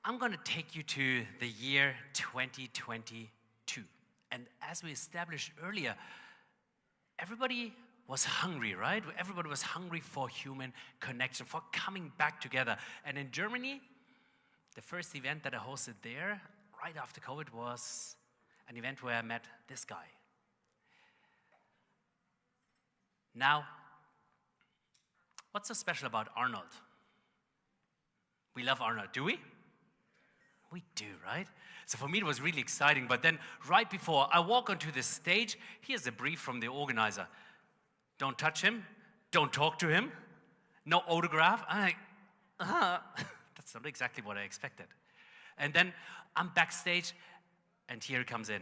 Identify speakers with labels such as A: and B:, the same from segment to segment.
A: I'm going to take you to the year 2022. And as we established earlier, everybody was hungry, right? Everybody was hungry for human connection, for coming back together. And in Germany, the first event that I hosted there, right after COVID, was an event where I met this guy. Now, what's so special about Arnold? We love Arnold, do we? We do, right? So for me, it was really exciting. But then right before I walk onto the stage, here's a brief from the organizer. Don't touch him. Don't talk to him. No autograph. I'm like, that's not exactly what I expected. And then I'm backstage, and here he comes in,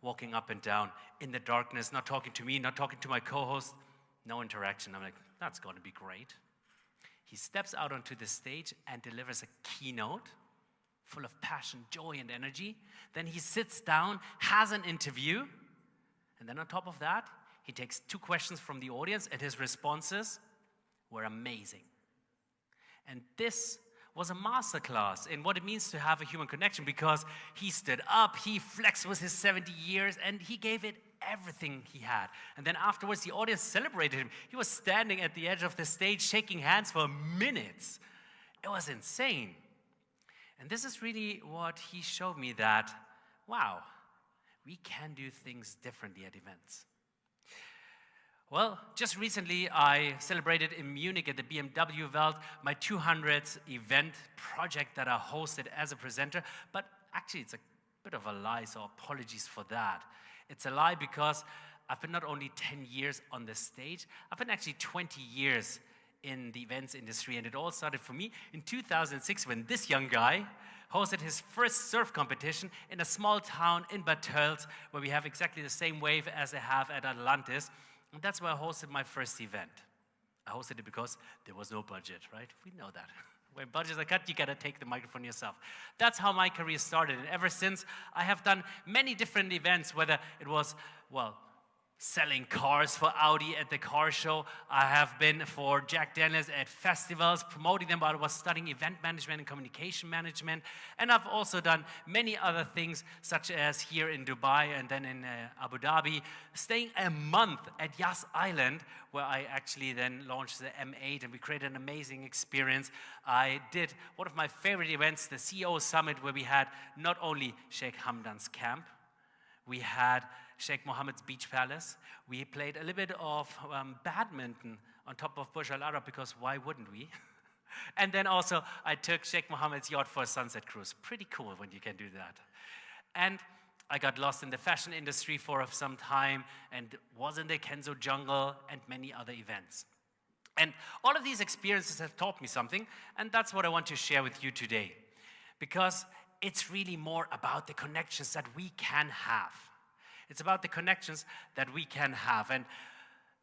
A: walking up and down in the darkness, not talking to me, not talking to my co-host, no interaction. I'm like, that's going to be great. He steps out onto the stage and delivers a keynote full of passion, joy, and energy. Then he sits down, has an interview, and then on top of that, he takes 2 questions from the audience, and his responses were amazing. And this was a masterclass in what it means to have a human connection, because he stood up, he flexed with his 70 years, and he gave it everything he had. And then afterwards, the audience celebrated him. He was standing at the edge of the stage, shaking hands for minutes. It was insane. And this is really what he showed me, that, wow, we can do things differently at events. Well, just recently I celebrated in Munich at the BMW Welt my 200th event project that I hosted as a presenter, but actually it's a bit of a lie, so apologies for that. It's a lie because I've been not only 10 years on the stage, I've been actually 20 years in the events industry, and it all started for me in 2006 when this young guy hosted his first surf competition in a small town in Bad Tölz, where we have exactly the same wave as they have at Atlantis. And that's where I hosted my first event. I hosted it because there was no budget, right? We know that. When budgets are cut, you gotta take the microphone yourself. That's how my career started. And ever since, I have done many different events, whether it was, well, selling cars for Audi at the car show. I have been for Jack Daniels at festivals, promoting them while I was studying event management and communication management. And I've also done many other things, such as here in Dubai and then in Abu Dhabi, staying a month at Yas Island, where I actually then launched the M8, and we created an amazing experience. I did one of my favorite events, the CEO Summit, where we had not only Sheikh Hamdan's camp, we had Sheikh Mohammed's Beach Palace. We played a little bit of badminton on top of Burj Al Arab, because why wouldn't we? And then also I took Sheikh Mohammed's yacht for a sunset cruise. Pretty cool when you can do that. And I got lost in the fashion industry for some time and was in the Kenzo jungle and many other events. And all of these experiences have taught me something, and that's what I want to share with you today. Because it's really more about the connections that we can have. It's about the connections that we can have, and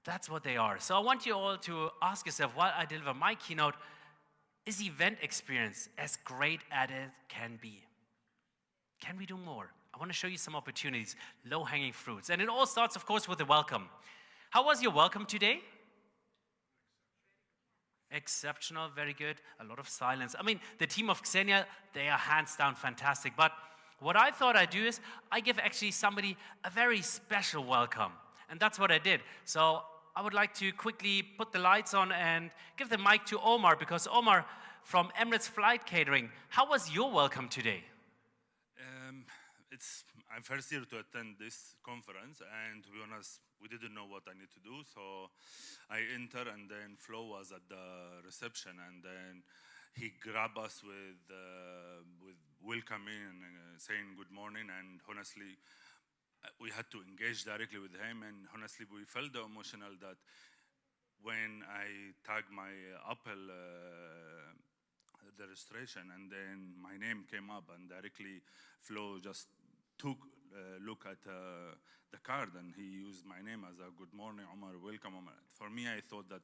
A: that's what they are. So I want you all to ask yourself, while I deliver my keynote, is the event experience as great as it can be? Can we do more? I want to show you some opportunities, low-hanging fruits. And it all starts, of course, with a welcome. How was your welcome today? Exceptional, very good. A lot of silence. I mean, the team of Xenia, they are hands down fantastic. But what I thought I'd do is I give actually somebody a very special welcome. And that's what I did. So I would like to quickly put the lights on and give the mic to Omar, because Omar from Emirates Flight Catering, how was your welcome today?
B: I'm first here to attend this conference, and to be honest, we didn't know what I need to do, so I enter, and then Flo was at the reception, and then he grabbed us with welcoming and saying good morning, and honestly, we had to engage directly with him, and honestly, we felt the emotional that when I tagged my Apple the registration, and then my name came up, and directly Flo just took a look at the card, and he used my name as a good morning, Omar, welcome, Omar. For me, I thought that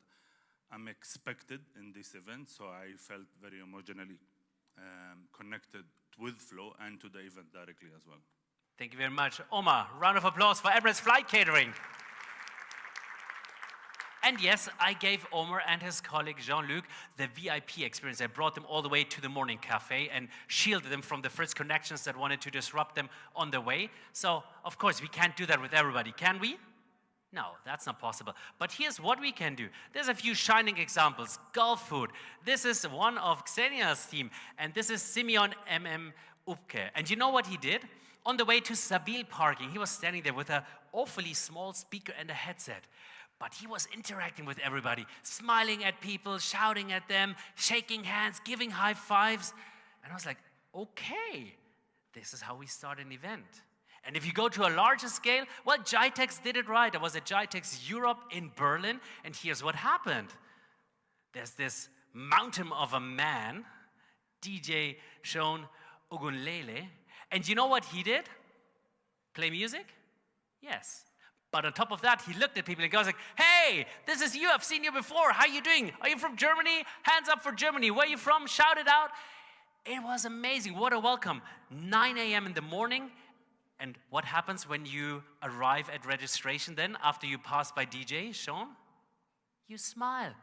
B: I'm expected in this event, so I felt very emotionally connected with Flo and to the event directly as well.
A: Thank you very much. Omar, round of applause for Emirates Flight Catering. And yes, I gave Omar and his colleague Jean-Luc the VIP experience. I brought them all the way to the morning cafe and shielded them from the first connections that wanted to disrupt them on the way. So, of course, we can't do that with everybody, can we? No, that's not possible. But here's what we can do. There's a few shining examples. Gulf Food. This is one of Xenia's team, and this is Simeon MM Upke. And you know what he did? On the way to Sabil parking, he was standing there with an awfully small speaker and a headset. But he was interacting with everybody, smiling at people, shouting at them, shaking hands, giving high fives. And I was like, okay, this is how we start an event. And if you go to a larger scale, well, GITEX did it right. I was at GITEX Europe in Berlin, and here's what happened. There's this mountain of a man, DJ Sean Ogunlele, and you know what he did? Play music? Yes. But on top of that, he looked at people and goes like, hey, this is you, I've seen you before, how are you doing? Are you from Germany? Hands up for Germany. Where are you from? Shout it out. It was amazing, what a welcome. 9 a.m. in the morning, and what happens when you arrive at registration then, after you pass by DJ, Sean? You smile.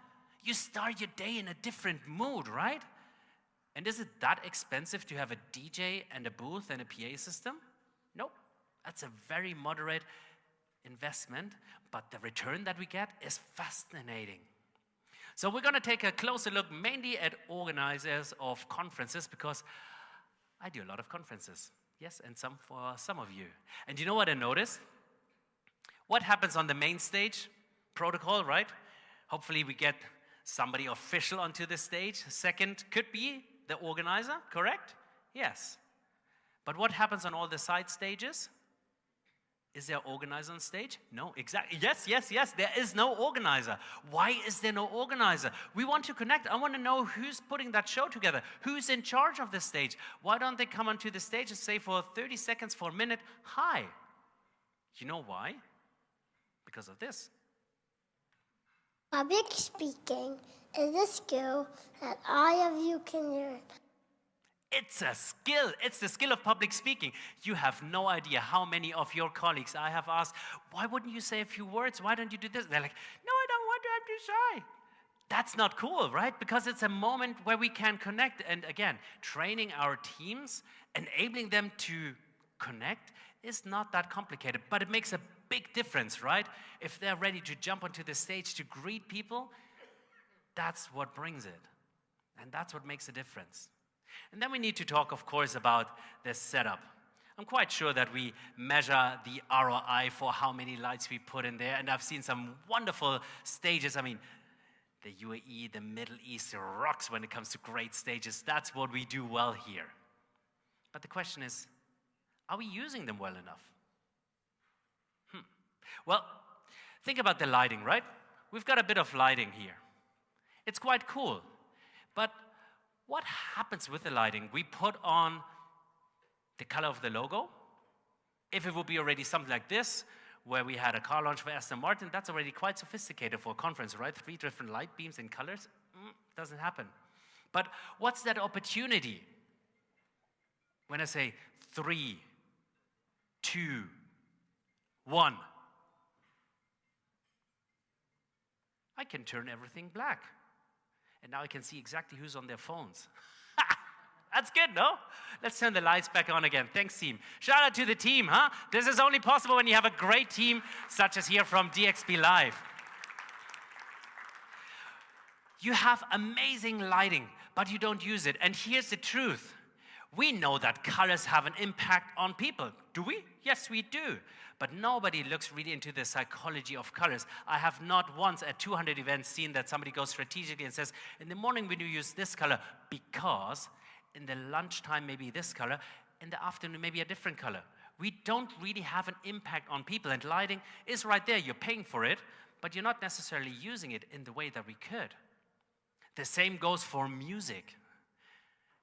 A: You start your day in a different mood, right? And is it that expensive to have a DJ and a booth and a PA system? Nope. That's a very moderate investment, but the return that we get is fascinating. So we're going to take a closer look mainly at organizers of conferences, because I do a lot of conferences. Yes, and some for some of you. And you know what I noticed? What happens on the main stage? Protocol, right? Hopefully we get somebody official onto the stage. Second could be the organizer, correct? Yes. But what happens on all the side stages? Is there an organizer on stage? No, exactly. Yes, there is no organizer. Why is there no organizer? We want to connect. I want to know who's putting that show together. Who's in charge of the stage? Why don't they come onto the stage and say for 30 seconds, for a minute, hi? You know why? Because of this.
C: Public speaking is a skill that all of you can learn.
A: It's a skill. It's the skill of public speaking. You have no idea how many of your colleagues I have asked, why wouldn't you say a few words? Why don't you do this? They're like, no, I don't want to, I'm too shy. That's not cool, right? Because it's a moment where we can connect. And again, training our teams, enabling them to connect is not that complicated, but it makes a big difference, right? If they're ready to jump onto the stage to greet people, that's what brings it. And that's what makes a difference. And then we need to talk, of course, about the setup. I'm quite sure that we measure the ROI for how many lights we put in there, and I've seen some wonderful stages. I mean, the UAE, the Middle East rocks when it comes to great stages. That's what we do well here. But the question is, are we using them well enough? Well, think about the lighting, right? We've got a bit of lighting here. It's quite cool, but what happens with the lighting? We put on the color of the logo. If it would be already something like this, where we had a car launch for Aston Martin, that's already quite sophisticated for a conference, right? 3 different light beams in colors, doesn't happen. But what's that opportunity? When I say 3, 2, 1, I can turn everything black. And now I can see exactly who's on their phones. That's good, no? Let's turn the lights back on again. Thanks, team. Shout out to the team, huh? This is only possible when you have a great team, such as here from DXP Live. You have amazing lighting, but you don't use it. And here's the truth. We know that colors have an impact on people. Do we? Yes, we do. But nobody looks really into the psychology of colors. I have not once at 200 events seen that somebody goes strategically and says, in the morning we do use this color because in the lunchtime maybe this color, in the afternoon maybe a different color. We don't really have an impact on people, and lighting is right there. You're paying for it, but you're not necessarily using it in the way that we could. The same goes for music.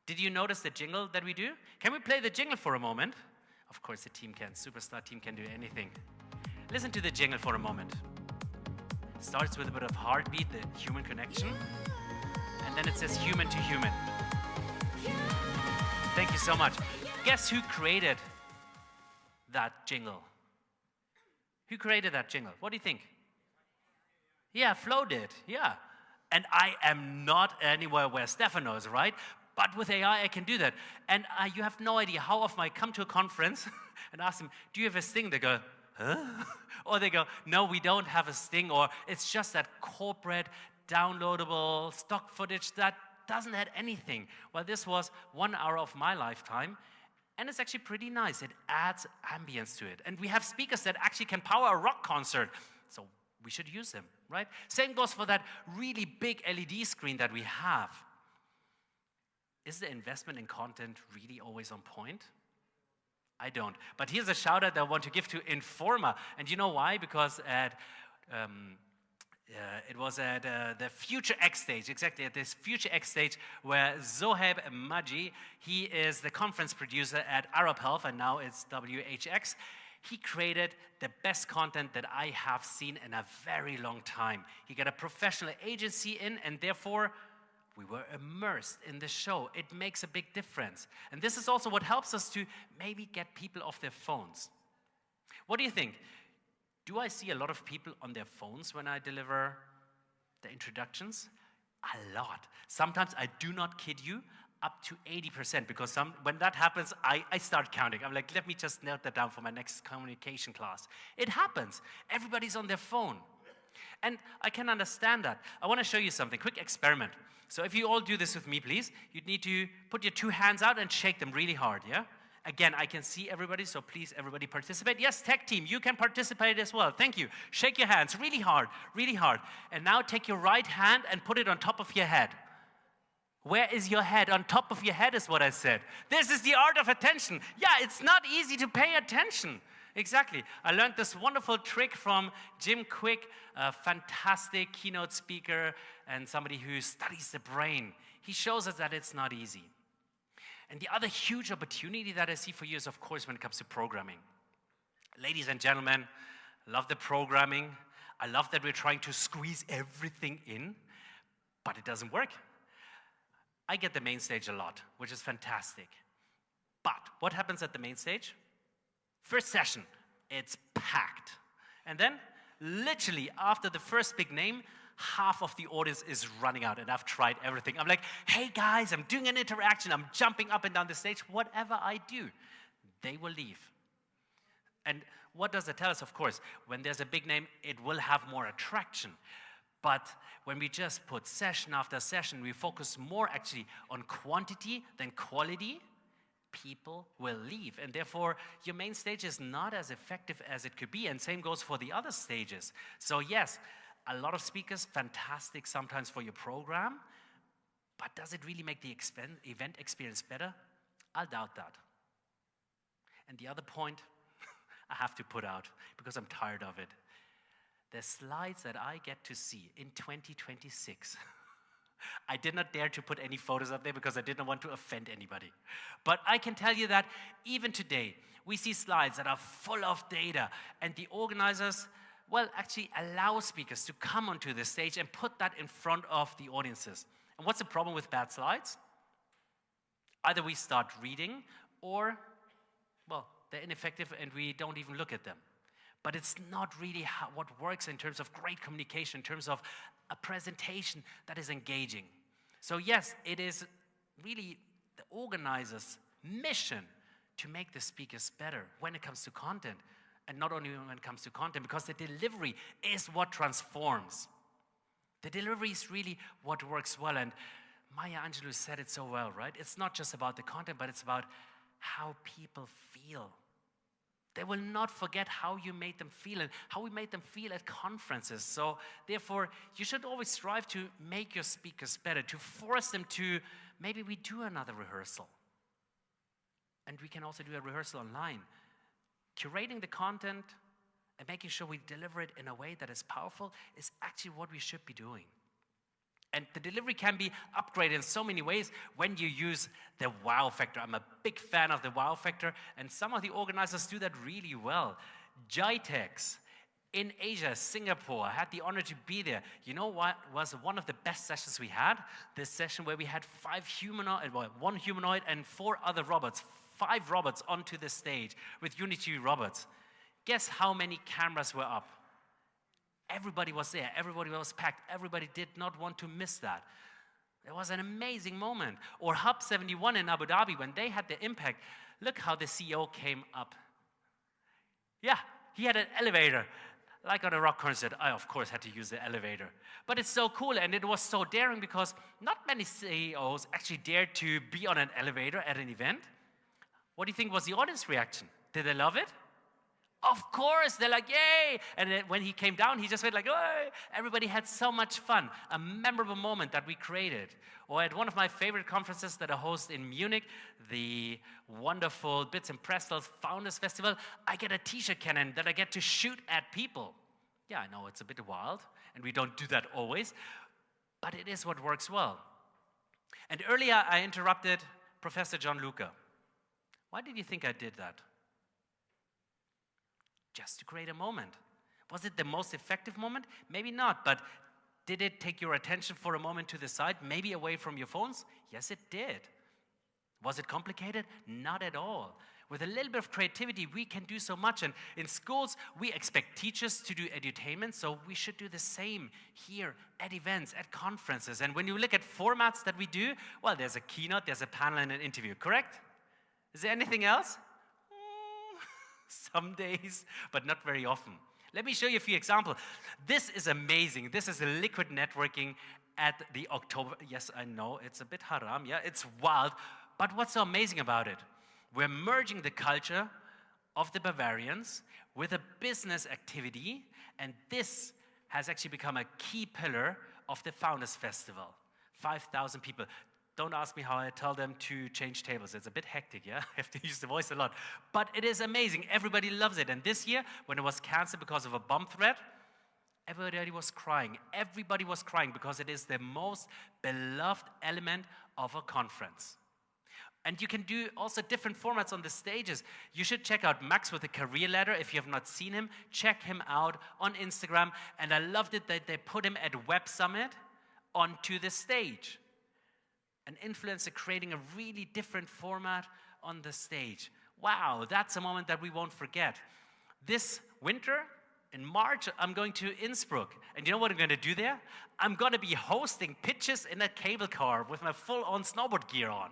A: Did you notice the jingle that we do? Can we play the jingle for a moment? Of course the team can. Superstar team can do anything. Listen to the jingle for a moment. It starts with a bit of heartbeat, the human connection. And then it says human to human. Thank you so much. Guess who created that jingle? Who created that jingle? What do you think? Yeah, Flo did, yeah. And I am not anywhere where Stefano is, right? But with AI, I can do that. And you have no idea how often I come to a conference and ask them, do you have a Sting? They go, huh? Or they go, no, we don't have a Sting, or it's just that corporate, downloadable stock footage that doesn't add anything. Well, this was 1 hour of my lifetime, and it's actually pretty nice. It adds ambience to it. And we have speakers that actually can power a rock concert, so we should use them, right? Same goes for that really big LED screen that we have. Is the investment in content really always on point? I don't. But here's a shout out that I want to give to Informa. And you know why? Because it was at the Future X stage, exactly at this Future X stage, where Zohaib Maji, he is the conference producer at Arab Health, and now it's WHX. He created the best content that I have seen in a very long time. He got a professional agency in, and therefore, we were immersed in the show. It makes a big difference. And this is also what helps us to maybe get people off their phones. What do you think? Do I see a lot of people on their phones when I deliver the introductions? A lot. Sometimes I do not kid you, up to 80%, because when that happens, I start counting. I'm like, let me just note that down for my next communication class. It happens. Everybody's on their phone. And I can understand that. I want to show you something, quick experiment. So if you all do this with me, please, you'd need to put your 2 hands out and shake them really hard, yeah? Again, I can see everybody, so please, everybody participate. Yes, tech team, you can participate as well. Thank you. Shake your hands really hard, really hard. And now take your right hand and put it on top of your head. Where is your head? On top of your head is what I said. This is the art of attention. Yeah, it's not easy to pay attention. Exactly. I learned this wonderful trick from Jim Quick, a fantastic keynote speaker and somebody who studies the brain. He shows us that it's not easy. And the other huge opportunity that I see for you is, of course, when it comes to programming. Ladies and gentlemen, I love the programming. I love that we're trying to squeeze everything in, but it doesn't work. I get the main stage a lot, which is fantastic. But what happens at the main stage? First session, it's packed. And then, literally, after the first big name, half of the audience is running out, and I've tried everything. I'm like, hey guys, I'm doing an interaction, I'm jumping up and down the stage, whatever I do, they will leave. And what does it tell us? Of course, when there's a big name, it will have more attraction. But when we just put session after session, we focus more actually on quantity than quality, people will leave. And therefore, your main stage is not as effective as it could be. And same goes for the other stages. So yes, a lot of speakers, fantastic sometimes for your program, but does it really make the event experience better? I'll doubt that. And the other point I have to put out, because I'm tired of it, the slides that I get to see in 2026, I did not dare to put any photos up there because I didn't want to offend anybody. But I can tell you that even today, we see slides that are full of data, and the organizers, well, actually allow speakers to come onto the stage and put that in front of the audiences. And what's the problem with bad slides? Either we start reading or, well, they're ineffective and we don't even look at them. But it's not really what works in terms of great communication, in terms of a presentation that is engaging. So yes, it is really the organizer's mission to make the speakers better when it comes to content. And not only when it comes to content, because the delivery is what transforms. The delivery is really what works well. And Maya Angelou said it so well, right? It's not just about the content, but it's about how people feel. They will not forget how you made them feel and how we made them feel at conferences. So therefore, you should always strive to make your speakers better, to force them to, maybe we do another rehearsal. And we can also do a rehearsal online. Curating the content and making sure we deliver it in a way that is powerful is actually what we should be doing. And the delivery can be upgraded in so many ways when you use the wow factor. I'm a big fan of the wow factor, and some of the organizers do that really well. GITEX in Asia, Singapore, I had the honor to be there. You know what was one of the best sessions we had? This session where we had 1 humanoid and 4 other robots, 5 robots onto the stage with Unity robots. Guess how many cameras were up? Everybody was there. Everybody was packed. Everybody did not want to miss that. It was an amazing moment. Or Hub 71 in Abu Dhabi, when they had the impact, look how the CEO came up. Yeah, he had an elevator. Like on a rock concert, I of course had to use the elevator. But it's so cool, and it was so daring because not many CEOs actually dared to be on an elevator at an event. What do you think was the audience reaction? Did they love it? Of course, they're like, yay! And then when he came down, he just went like, hey! Everybody had so much fun. A memorable moment that we created. Or at one of my favorite conferences that I host in Munich, the wonderful Bits and Pretzels Founders Festival, I get a t-shirt cannon that I get to shoot at people. Yeah, I know it's a bit wild, and we don't do that always, but it is what works well. And earlier I interrupted Professor John Luca. Why did you think I did that? Just to create a moment. Was it the most effective moment? Maybe not, but did it take your attention for a moment to the side, maybe away from your phones? Yes, it did. Was it complicated? Not at all. With a little bit of creativity, we can do so much. And in schools, we expect teachers to do edutainment, so we should do the same here at events, at conferences. And when you look at formats that we do, well, there's a keynote, there's a panel, and an interview, correct? Is there anything else? Some days, but not very often. Let me show you a few examples. This is amazing. This is a liquid networking at the October. Yes, I know, it's a bit haram, yeah, it's wild. But what's so amazing about it? We're merging the culture of the Bavarians with a business activity, and this has actually become a key pillar of the Founders Festival. 5,000 people. Don't ask me how I tell them to change tables. It's a bit hectic, yeah? I have to use the voice a lot. But it is amazing. Everybody loves it. And this year, when it was canceled because of a bomb threat, everybody was crying. Everybody was crying because it is the most beloved element of a conference. And you can do also different formats on the stages. You should check out Max with the Career Ladder. If you have not seen him, check him out on Instagram. And I loved it that they put him at Web Summit onto the stage. An influencer creating a really different format on the stage. Wow, that's a moment that we won't forget. This winter, in March, I'm going to Innsbruck. And you know what I'm going to do there? I'm going to be hosting pitches in a cable car with my full-on snowboard gear on.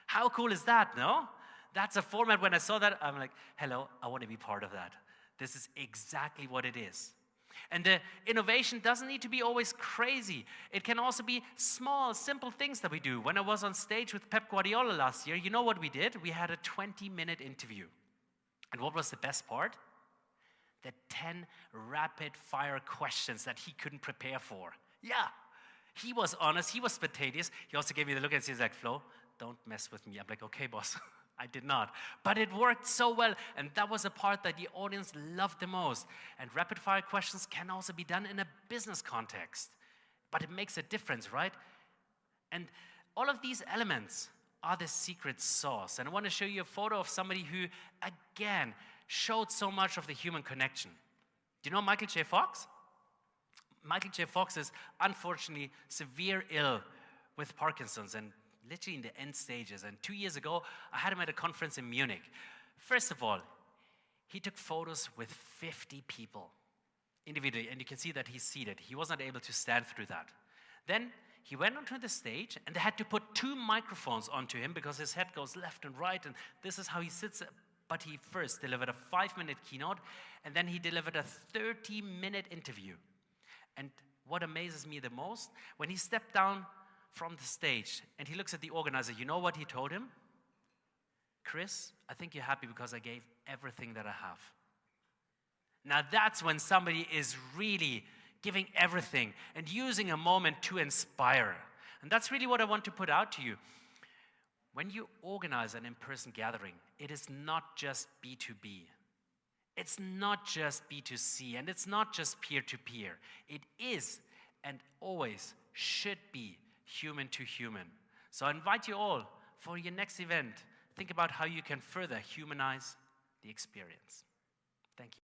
A: How cool is that, no? That's a format. When I saw that, I'm like, hello, I want to be part of that. This is exactly what it is. And the innovation doesn't need to be always crazy. It can also be small, simple things that we do. When I was on stage with Pep Guardiola last year, you know what we did? We had a 20-minute interview. And what was the best part? The 10 rapid-fire questions that he couldn't prepare for. Yeah, he was honest, he was spontaneous. He also gave me the look and he's like, Flo, don't mess with me. I'm like, okay, boss. I did not. But it worked so well, and that was a part that the audience loved the most. And rapid-fire questions can also be done in a business context. But it makes a difference, right? And all of these elements are the secret sauce. And I want to show you a photo of somebody who, again, showed so much of the human connection. Do you know Michael J. Fox? Michael J. Fox is unfortunately severe ill with Parkinson's and literally in the end stages. And 2 years ago, I had him at a conference in Munich. First of all, he took photos with 50 people individually, and you can see that he's seated. He wasn't able to stand through that. Then he went onto the stage, and they had to put 2 microphones onto him because his head goes left and right, and this is how he sits. But he first delivered a 5-minute keynote, and then he delivered a 30-minute interview. And what amazes me the most, when he stepped down from the stage and he looks at the organizer, you know what he told him? Chris, I think you're happy because I gave everything that I have. Now that's when somebody is really giving everything and using a moment to inspire. And that's really what I want to put out to you. When you organize an in-person gathering, it is not just B2B. It's not just B2C, and it's not just peer-to-peer. It is and always should be human to human. So I invite you all for your next event, think about how you can further humanize the experience. Thank you.